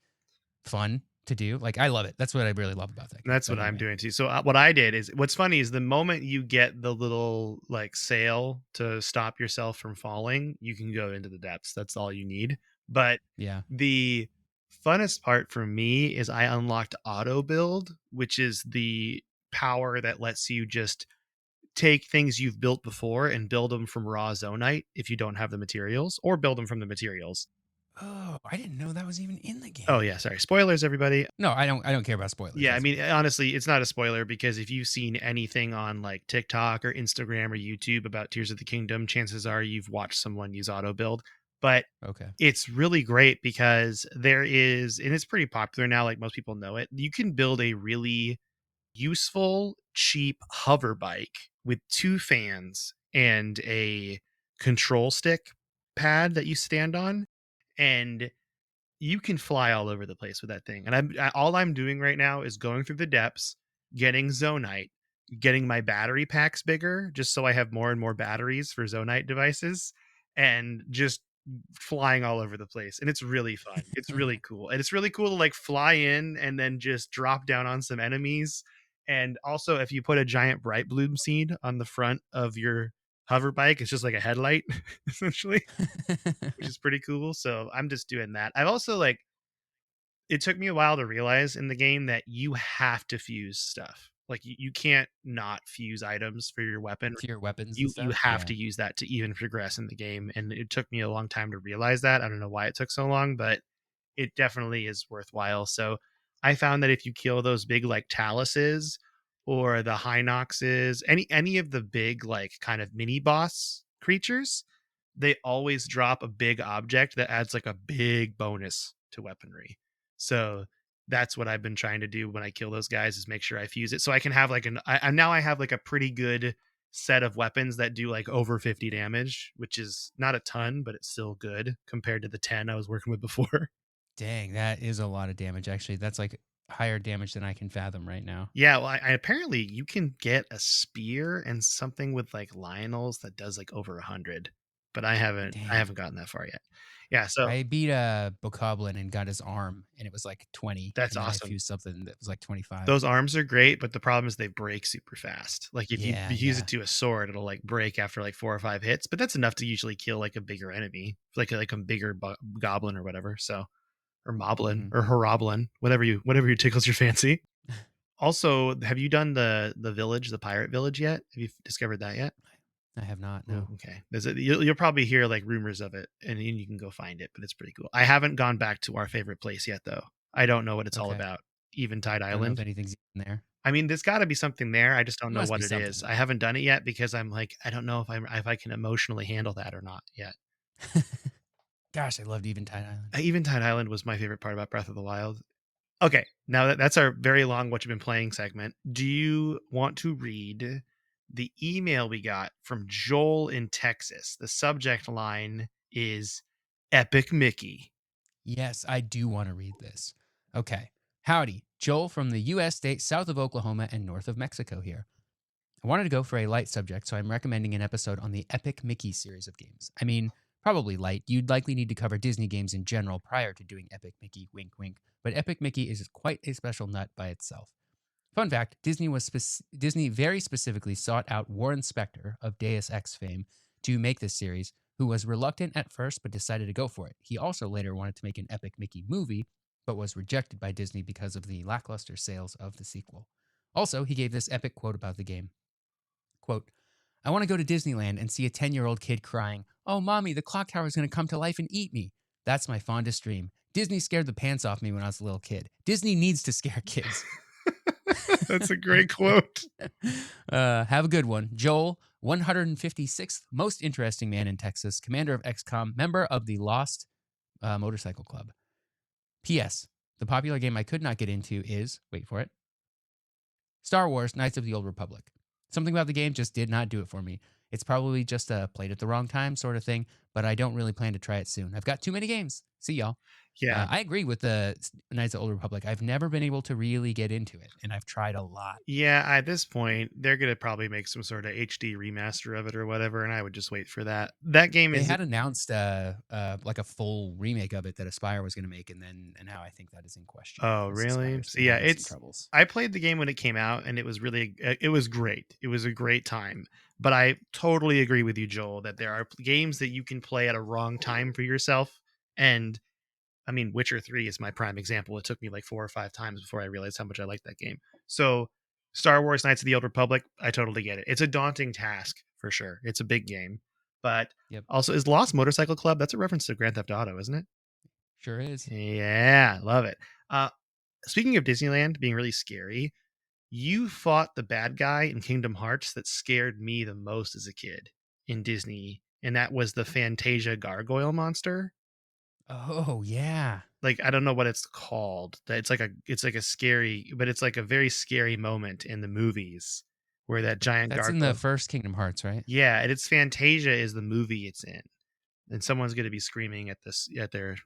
fun to do. Like I love it. That's what I really love about that game. that's But what I'm anyway, doing too. So what I did is what's funny is the moment you get the little like sail to stop yourself from falling, you can go into the depths. That's all you need. But yeah. the funnest part for me is I unlocked auto build, which is the power that lets you just take things you've built before and build them from raw zonite if you don't have the materials or build them from the materials. Oh, I didn't know that was even in the Oh game. yeah, sorry. Spoilers everybody. No, I don't care about spoilers. Yeah, I That's mean, fine. honestly, it's not a spoiler because if you've seen anything on like TikTok or Instagram or YouTube about Tears of the Kingdom, chances are you've watched someone use auto build. But Okay. it's really great because there is, and it's pretty popular now, like most people know it. You can build a really useful, cheap hover bike with 2 fans and a control stick pad that you stand on. And you can fly all over the place with that thing. And all I'm doing right now is going through the depths, getting zonite, getting my battery packs bigger, just so I have more and more batteries for zonite devices, and just flying all over the place, and it's really fun. It's really cool, and it's really cool to like fly in and then just drop down on some enemies. And also, if you put a giant bright bloom seed on the front of your hover bike, it's just like a headlight essentially, which is pretty cool. So I'm just doing that. I've also like, it took me a while to realize in the game that you have to fuse stuff. Like you can't not fuse items for your weapon. To your weapons and You stuff. have Yeah. to use that to even progress in the game, and it took me a long time to realize that. I don't know why it took so long, but it definitely is worthwhile. So I found that if you kill those big like taluses or the Hinoxes, any of the big like kind of mini boss creatures, they always drop a big object that adds like a big bonus to weaponry. So that's what I've been trying to do when I kill those guys, is make sure I fuse it so I can have like now I have like a pretty good set of weapons that do like over 50 damage, which is not a ton, but it's still good compared to the 10 I was working with before. Dang, that is a lot of damage. Actually, that's like higher damage than I can fathom right now. Yeah, well, I apparently you can get a spear and something with like Lionel's that does like over 100, but I Dang. haven't gotten that far yet. Yeah, so I beat a Bokoblin and got his arm, and it was like 20, that's and then I awesome. fused something that was like 25. Those arms are great, but the problem is they break super fast. Like if you Yeah, use it yeah. to a sword, it'll like break after like 4 or 5 hits, but that's enough to usually kill like a bigger enemy, like a bigger goblin or whatever. So, or moblin Hmm. or horoblin, whatever you tickles your fancy. Also, have you done the village, the pirate village yet? Have you discovered that yet? I have not, Oh, no. okay. You'll probably hear like rumors of it, and you can go find it, but it's pretty cool. I haven't gone back to our favorite place yet, though. I don't know what it's all Okay. about. Eventide I don't know if Island. anything's in there. I mean, there's got to be something there. I just don't There know must what be it something is. I there. haven't done it yet because I'm like, I don't know if I can emotionally handle that or not yet. Gosh, I loved Eventide Island. Eventide Island was my favorite part about Breath of the Wild. Okay, now that's our very long what you've been playing segment. Do you want to read the email we got from Joel in Texas? The subject line is Epic Mickey. Yes, I do want to read this. Okay. Howdy, Joel from the U.S. state south of Oklahoma and north of Mexico here. I wanted to go for a light subject, so I'm recommending an episode on the Epic Mickey series of games. I mean, probably light. You'd likely need to cover Disney games in general prior to doing Epic Mickey, wink wink, but Epic Mickey is quite a special nut by itself. Fun fact, Disney very specifically sought out Warren Spector of Deus Ex fame to make this series, who was reluctant at first but decided to go for it. He also later wanted to make an Epic Mickey movie, but was rejected by Disney because of the lackluster sales of the sequel. Also, he gave this epic quote about the game. Quote, I want to go to Disneyland and see a 10-year-old kid crying, oh, mommy, the clock tower is going to come to life and eat me. That's my fondest dream. Disney scared the pants off me when I was a little kid. Disney needs to scare kids. That's a great quote. Have a good one. Joel, 156th most interesting man in Texas, commander of XCOM, member of the Lost Motorcycle Club. P.S. The popular game I could not get into is, wait for it, Star Wars Knights of the Old Republic. Something about the game just did not do it for me. It's probably just a played at the wrong time sort of thing, but I don't really plan to try it soon. I've got too many games. See y'all. Yeah. I agree with the Knights of the Old Republic. I've never been able to really get into it, and I've tried a lot. Yeah, at this point, they're gonna probably make some sort of HD remaster of it or whatever, and I would just wait for that. That game They is had announced like a full remake of it that Aspire was going to make, and now I think that is in question. Oh, Because really? Aspire's So been yeah, having some it's troubles. I played the game when it came out and it was great. It was a great time. But I totally agree with you, Joel, that there are games that you can play at a wrong time for yourself. And I mean, Witcher 3 is my prime example. It took me like 4 or 5 times before I realized how much I liked that game. So Star Wars Knights of the Old Republic, I totally get it. It's a daunting task for sure. It's a big game. But Yep, also, is Lost Motorcycle Club? That's a reference to Grand Theft Auto, isn't it? sure is. Yeah, love it. Speaking of Disneyland being really scary, you fought the bad guy in Kingdom Hearts that scared me the most as a kid in Disney, and that was the Fantasia gargoyle monster. Oh yeah, Like I don't know what it's called. It's like a scary, but it's like a very scary moment in the movies where that giant that's in the gargoyle. first Kingdom Hearts, right? Yeah, and it's Fantasia is the movie it's in, and someone's going to be screaming at their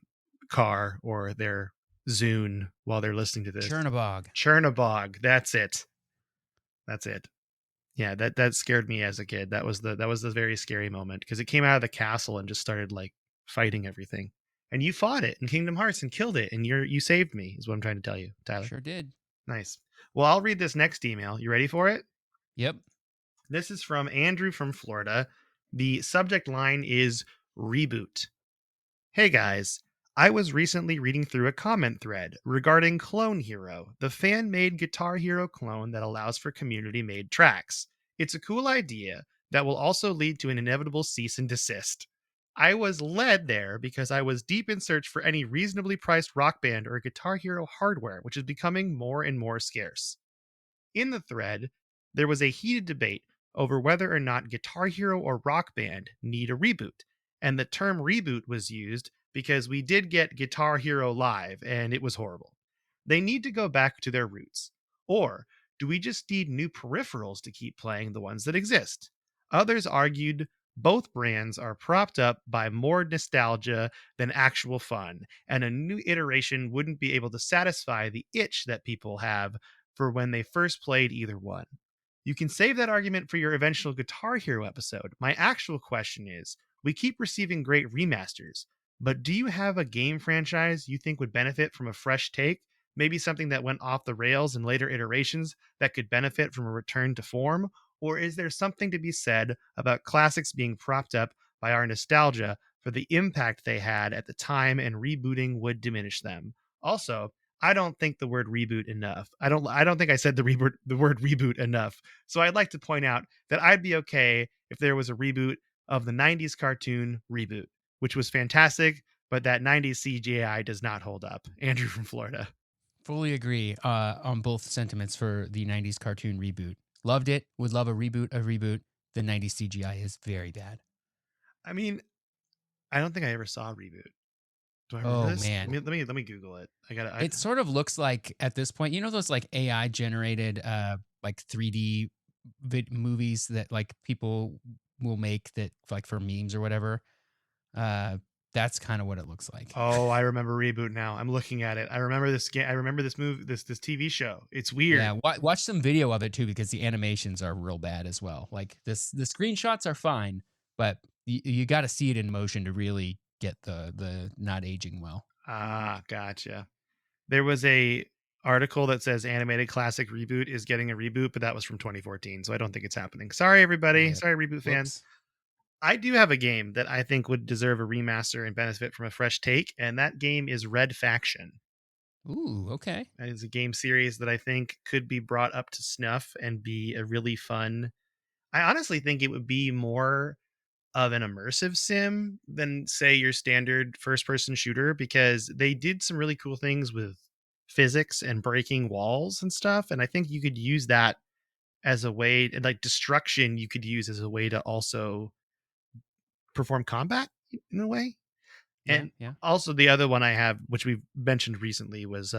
car or their Zune while they're listening to this. Chernabog. Chernabog. That's it. That's it. Yeah, that scared me as a kid. That was the very scary moment because it came out of the castle and just started like fighting everything. And you fought it in Kingdom Hearts and killed it, and you saved me, is what I'm trying to tell you, Tyler. Sure did. Nice. Well, I'll read this next email. You ready for it? Yep. This is from Andrew from Florida. The subject line is reboot. Hey guys, I was recently reading through a comment thread regarding Clone Hero, the fan made Guitar Hero clone that allows for community made tracks. It's a cool idea that will also lead to an inevitable cease and desist. I was led there because I was deep in search for any reasonably priced rock band or Guitar Hero hardware, which is becoming more and more scarce. In the thread, there was a heated debate over whether or not Guitar Hero or Rock Band need a reboot. And the term reboot was used because we did get Guitar Hero Live and it was horrible. They need to go back to their roots. Or do we just need new peripherals to keep playing the ones that exist? Others argued both brands are propped up by more nostalgia than actual fun, and a new iteration wouldn't be able to satisfy the itch that people have for when they first played either one. You can save that argument for your eventual Guitar Hero episode. My actual question is, we keep receiving great remasters, but do you have a game franchise you think would benefit from a fresh take? Maybe something that went off the rails in later iterations that could benefit from a return to form? Or is there something to be said about classics being propped up by our nostalgia for the impact they had at the time and rebooting would diminish them? Also, I don't think the word reboot enough. I don't think I said the word reboot enough. So I'd like to point out that I'd be okay if there was a reboot of the 90s cartoon Reboot, which was fantastic, but that 90s CGI does not hold up. Andrew from Florida. Fully agree on both sentiments for the 90s cartoon reboot. Loved it. Would love a reboot. A reboot. The 90s CGI is very bad. I mean, I don't think I ever saw Reboot. Do I remember Oh this? man, Let me Google it. I got it sort of looks like at this point, you know, those like AI generated like 3D movies that like people will make that like for memes or whatever. Uh, that's kind of what it looks like. Oh, I remember Reboot now. I'm looking at it. I remember this game. I remember this movie, this TV show. It's weird. Yeah, watch some video of it too because the animations are real bad as well. Like the screenshots are fine, but you got to see it in motion to really get the not aging well. Ah, gotcha. There was a article that says animated classic reboot is getting a reboot, but that was from 2014, so I don't think it's happening. Sorry, everybody. Yeah. Sorry, Reboot fans. Whoops. I do have a game that I think would deserve a remaster and benefit from a fresh take, and that game is Red Faction. Ooh, okay. That is a game series that I think could be brought up to snuff and be a really fun. I honestly think it would be more of an immersive sim than say your standard first person shooter, because they did some really cool things with physics and breaking walls and stuff, and I think you could use that as a way, like destruction you could use as a way to also perform combat in a way. Yeah, And yeah. also the other one I have, which we've mentioned recently, was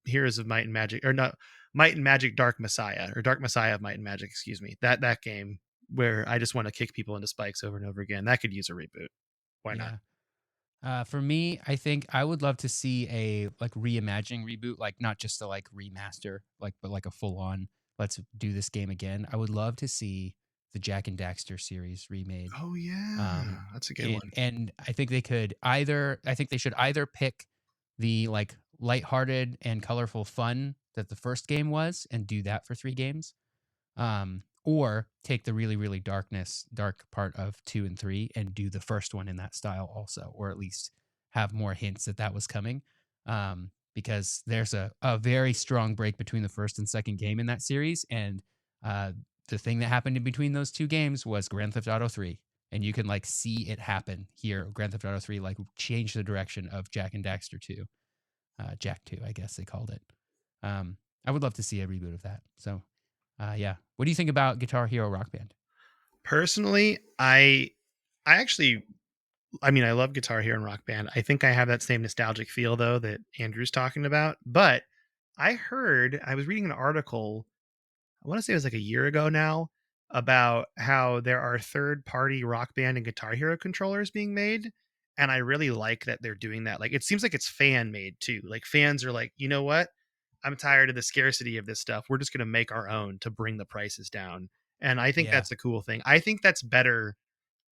Heroes of Might and Magic, or not Might and Magic Dark Messiah, or Dark Messiah of Might and Magic, excuse me. That game where I just want to kick people into spikes over and over again. That could use a reboot. Why not? Yeah. For me, I think I would love to see a like reimagining reboot, like not just a like remaster, like but like a full on let's do this game again. I would love to see the Jack and Daxter series remade. Oh yeah, that's a good one. And I think they should either pick the like lighthearted and colorful fun that the first game was and do that for 3 games, or take the really really dark part of 2 and 3 and do the first one in that style also, or at least have more hints that that was coming, because there's a very strong break between the first and second game in that series, and uh, the thing that happened in between those 2 games was Grand Theft Auto 3, and you can like see it happen here. Grand Theft Auto 3 like changed the direction of Jack and Daxter 2, Jack 2 I guess they called it. I would love to see a reboot of that. So yeah. What do you think about Guitar Hero Rock Band? Personally, I actually, I mean, I love Guitar Hero and Rock Band. I think I have that same nostalgic feel though that Andrew's talking about. But I was reading an article, I want to say it was like a year ago now, about how there are third party Rock Band and Guitar Hero controllers being made. And I really like that they're doing that. Like, it seems like it's fan made too. Like, fans are like, you know what? I'm tired of the scarcity of this stuff. We're just going to make our own to bring the prices down. And I think Yeah. that's a cool thing. I think that's better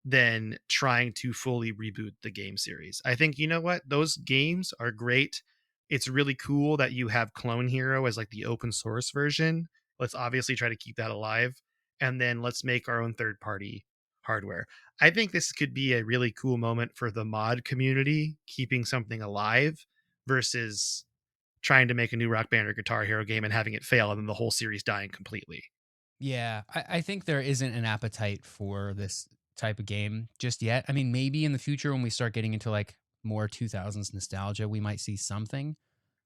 than trying to fully reboot the game series. I think, you know what? Those games are great. It's really cool that you have Clone Hero as like the open source version. Let's obviously try to keep that alive. And then let's make our own third party hardware. I think this could be a really cool moment for the mod community, keeping something alive versus trying to make a new Rock Band or Guitar Hero game and having it fail and then the whole series dying completely. Yeah, I think there isn't an appetite for this type of game just yet. I mean, maybe in the future when we start getting into like more 2000s nostalgia, we might see something.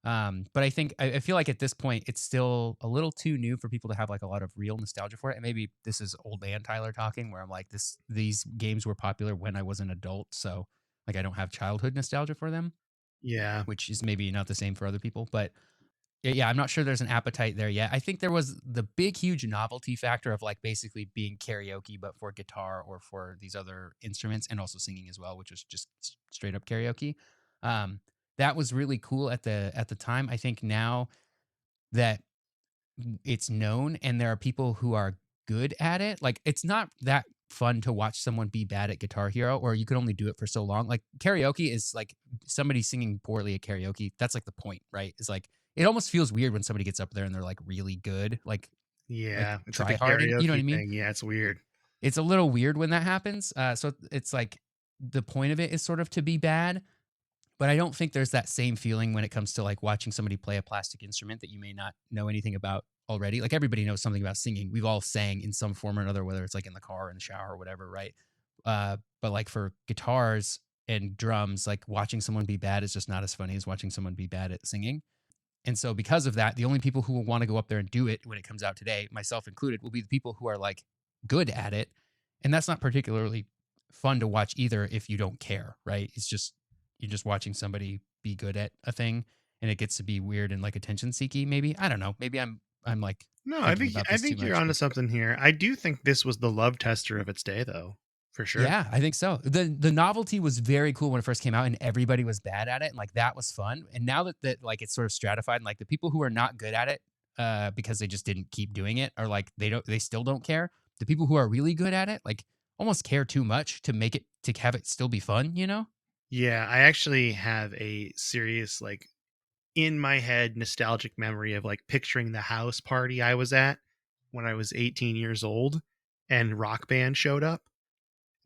But I think I feel like at this point it's still a little too new for people to have like a lot of real nostalgia for it. And maybe this is old man Tyler talking, where I'm like, these games were popular when I was an adult, so like I don't have childhood nostalgia for them, Yeah. which is maybe not the same for other people. But yeah, I'm not sure there's an appetite there yet. I think there was the big, huge novelty factor of like basically being karaoke, but for guitar or for these other instruments, and also singing as well, which was just straight up karaoke. Um, that was really cool at the time. I think now that it's known and there are people who are good at it, like it's not that fun to watch someone be bad at Guitar Hero, or you can only do it for so long. Like karaoke is like somebody singing poorly at karaoke. That's like the point, right? It's like it almost feels weird when somebody gets up there and they're like really good, like Yeah. It's like try a harding. You know what I karaoke mean? thing. Yeah, it's weird. It's a little weird when that happens. So it's like the point of it is sort of to be bad, but I don't think there's that same feeling when it comes to like watching somebody play a plastic instrument that you may not know anything about already. Like everybody knows something about singing. We've all sang in some form or another, whether it's like in the car, in the shower, or whatever, right? But like for guitars and drums, like watching someone be bad is just not as funny as watching someone be bad at singing. And so because of that, the only people who will want to go up there and do it when it comes out today, myself included, will be the people who are like good at it. And that's not particularly fun to watch either if you don't care, right? It's just you're just watching somebody be good at a thing and it gets to be weird and like attention seeky maybe. I don't know. Maybe I'm like No, I thinking think about I this too think you're much, onto but something here. I do think this was the love tester of its day, though, for sure. yeah, I think so. The novelty was very cool when it first came out and everybody was bad at it and like that was fun. And now that like it's sort of stratified and like the people who are not good at it because they just didn't keep doing it or like they still don't care. The people who are really good at it like almost care too much to make it to have it still be fun, you know? Yeah, I actually have a serious like in my head nostalgic memory of like picturing the house party I was at when I was 18 years old and Rock Band showed up.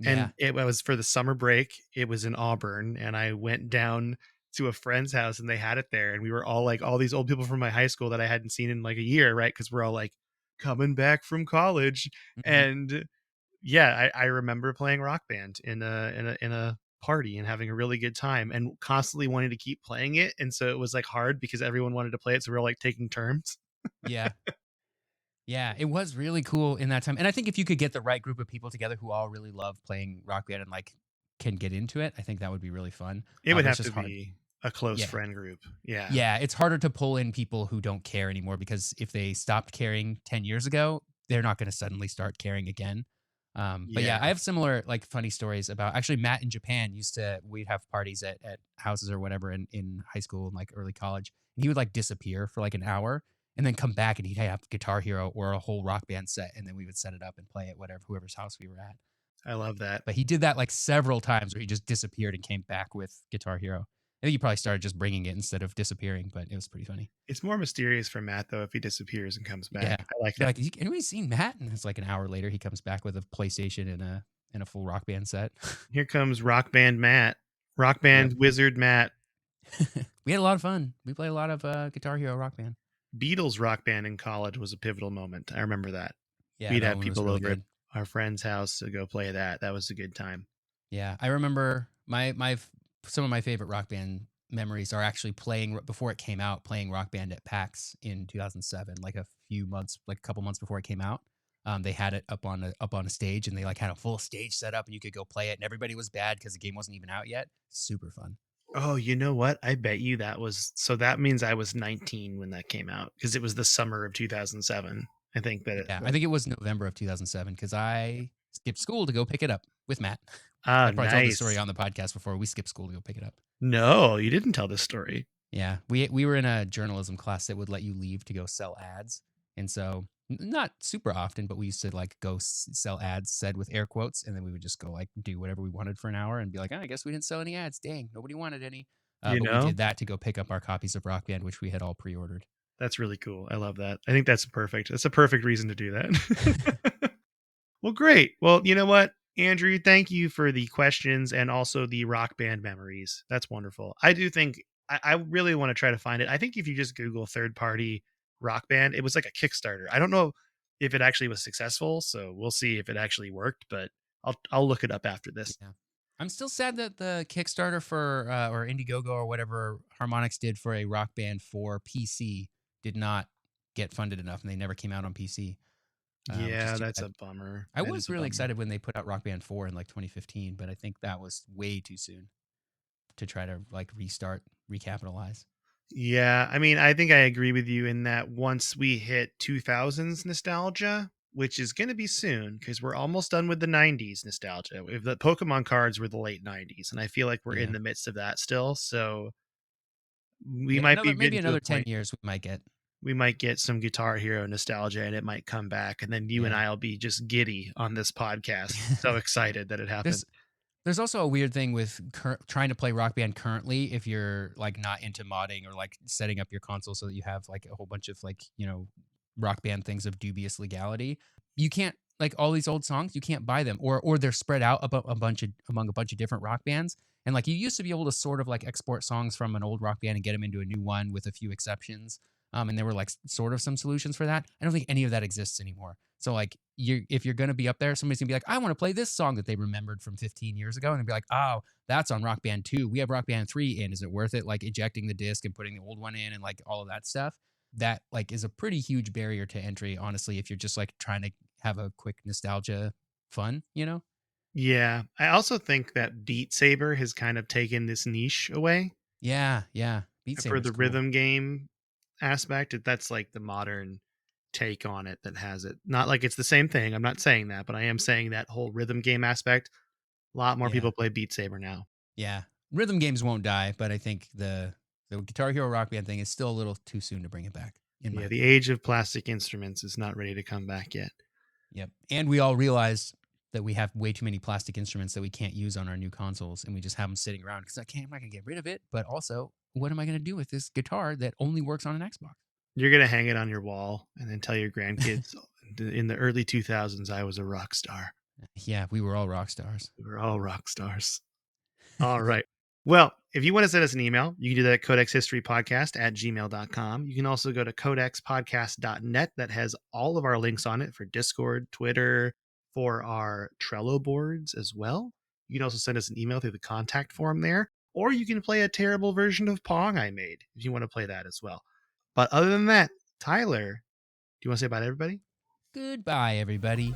Yeah. And it was for the summer break. It was in Auburn, and I went down to a friend's house, and they had it there. And we were all like, all these old people from my high school that I hadn't seen in like a year, right? Because we're all like coming back from college, Mhm. and yeah, I remember playing Rock Band in a party and having a really good time, and constantly wanting to keep playing it. And so it was like hard because everyone wanted to play it, so we were like taking turns. Yeah. Yeah, it was really cool in that time. And I think if you could get the right group of people together who all really love playing Rock Band and like can get into it, I think that would be really fun. It would But it's have just to hard. be a close Yeah. friend group. Yeah, Yeah, it's harder to pull in people who don't care anymore because if they stopped caring 10 years ago, they're not going to suddenly start caring again. But yeah, I yeah. have similar like funny stories about actually Matt in Japan used to we'd have parties at houses or whatever in high school and like early college. And he would like disappear for like an hour and then come back and he'd have Guitar Hero or a whole Rock Band set and then we would set it up and play it whatever whoever's house we were at. I love that. But he did that like several times where he just disappeared and came back with Guitar Hero. I think he probably started just bringing it instead of disappearing, but it was pretty funny. It's more mysterious for Matt though if he disappears and comes Yeah. back. I like They're that. like, "Has anybody seen Matt?" And it's like an hour later, he comes back with a PlayStation and a full Rock Band set. Here comes Rock Band Matt, Rock Yep. Band Wizard Matt. We had a lot of fun. We played a lot of Guitar Hero Rock Band. Beatles Rock Band in college was a pivotal moment. I remember that. Yeah, We'd that have one was people really over at good. our friend's house to go play that. That was a good time. Yeah, I remember some of my favorite Rock Band memories are actually playing before it came out, playing Rock Band at PAX in 2007, like a few months, like a couple months before it came out. They had it up on a stage, and they like had a full stage set up, and you could go play it, and everybody was bad because the game wasn't even out yet. Super fun. Oh, you know what? I bet you that was so that means I was 19 when that came out because it was the summer of 2007. I think Yeah, I think it was November of 2007 because I skipped school to go pick it up with Matt. ah, I probably told this story nice. on the podcast before. We skipped school to go pick it up. No, you didn't tell this story. Yeah, we were in a journalism class that would let you leave to go sell ads, and so Not super often, but we used to like go sell ads, said with air quotes, and then we would just go like do whatever we wanted for an hour and be like, oh, I guess we didn't sell any ads. Dang, nobody wanted any. You But we know, did that to go pick up our copies of Rock Band, which we had all pre-ordered. that's really cool. I love that. I think that's perfect. That's a perfect reason to do that. Well, great. Well, you know what, Andrew, thank you for the questions and also the Rock Band memories. That's wonderful. I do think I really want to try to find it. I think if you just Google third party Rock Band, it was like a Kickstarter. I don't know if it actually was successful, so we'll see if it actually worked, but I'll look it up after this. Yeah. I'm still sad that the Kickstarter for or Indiegogo or whatever Harmonix did for a Rock Band for PC did not get funded enough, and they never came out on PC, which is Yeah, too that's bad. a bummer. I That was is a really bummer. excited when they put out Rock Band 4 in like 2015, but I think that was way too soon to try to like restart, recapitalize. Yeah, I mean, I think I agree with you in that once we hit 2000s nostalgia, which is going to be soon because we're almost done with the 90s nostalgia. If the Pokemon cards were the late 90s, and I feel like we're in Yeah. the midst of that still, so we Yeah, might be another getting maybe to a another 10 point years we might get. we might get some Guitar Hero nostalgia and it might come back, and then you and Yeah. I will be just giddy on this podcast, so excited that it happened. There's There's also a weird thing with trying to play Rock Band currently if you're like not into modding or like setting up your console so that you have like a whole bunch of like, Rock Band things of dubious legality. You can't like all these old songs, you can't buy them or they're spread out among a bunch of different rock bands. And like you used to be able to sort of like export songs from an old rock band and get them into a new one with a few exceptions. And there were like sort of some solutions for that. I don't think any of that exists anymore. So like if you're gonna be up there, somebody's gonna be like, I want to play this song that they remembered from 15 years ago, and they'll be like, oh, that's on Rock Band 2. We have Rock Band 3 in. Is it worth it? Like ejecting the disc and putting the old one in and like all of that stuff. That like is a pretty huge barrier to entry, honestly, if you're just like trying to have a quick nostalgia fun. Yeah, I also think that Beat Saber has kind of taken this niche away Yeah, yeah. Beat for Saber's the cool. rhythm game aspect. That's like the modern take on it that has it. Not like it's the same thing. I'm not saying that, but I am saying that whole rhythm game aspect. A lot more Yeah. people play Beat Saber now. Yeah. Rhythm games won't die, but I think the Guitar Hero Rock Band thing is still a little too soon to bring it back, in my Yeah, the opinion. age of plastic instruments is not ready to come back yet. Yep. And we all realized that we have way too many plastic instruments that we can't use on our new consoles, and we just have them sitting around because I'm not gonna get rid of it. But also, what am I gonna do with this guitar that only works on an Xbox? You're gonna hang it on your wall and then tell your grandkids, in the early 2000s, I was a rock star. Yeah, we were all rock stars. We were all rock stars. All right. Well, if you want to send us an email, you can do that at codexhistorypodcast@gmail.com. You can also go to codexpodcast.net. That has all of our links on it for Discord, Twitter, for our Trello boards as well. You can also send us an email through the contact form there, or you can play a terrible version of Pong I made if you want to play that as well. But other than that, Tyler, do you want to say bye to everybody? Goodbye, everybody.